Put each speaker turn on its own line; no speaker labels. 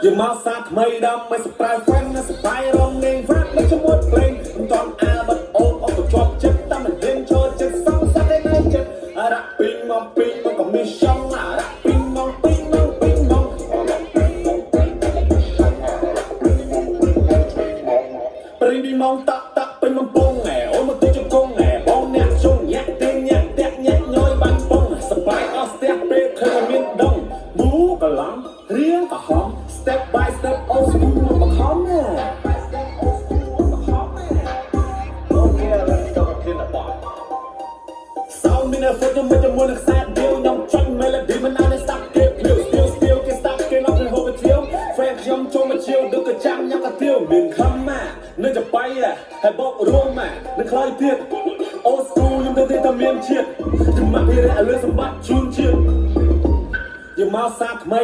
យើងមកសាថ្មីដល់មិនសប្រែហ្វេនសបាយរំងាយវ៉ាត់មិនជាមួយភ្លេងមិនតន់អាបាត់អូនអត់ជាប់ចិត្តតែមិនរៀនចូលចិត្តសងសាត់តែនៅចិត្តរ៉ាក់ពីងមកពីងមកក៏មានចង់រ៉ាក់ពីងមកពីងមកពីងមកព្រីពីមកតាក់តាក់ពេញបំពង់អូនមកទៅជង្គង់បងអ្នកជុំញាក់ទេញាក់តាក់ញាក់ញយបាញ់ពងសបាយអស់ស្ទះពេលឃើញមានដងមូកឡំរៀងក៏ហំ step by step old school មកខំណាSound in a foot with the moon sad deal young chun melody man on the stop get blue still can stop get up and hold it till Frank young chum a chill ดึกกระจังยังกระเตี้ยวមានខំមកនឹងจะไปให้บอกរួមមកនឹងខ្លាយទៀត old school ខ្ញុំទៅតែមានជាតិជំមាក់ពីរៈលើសម្បត្តិជូនជាតិយើងមកសាថ្មី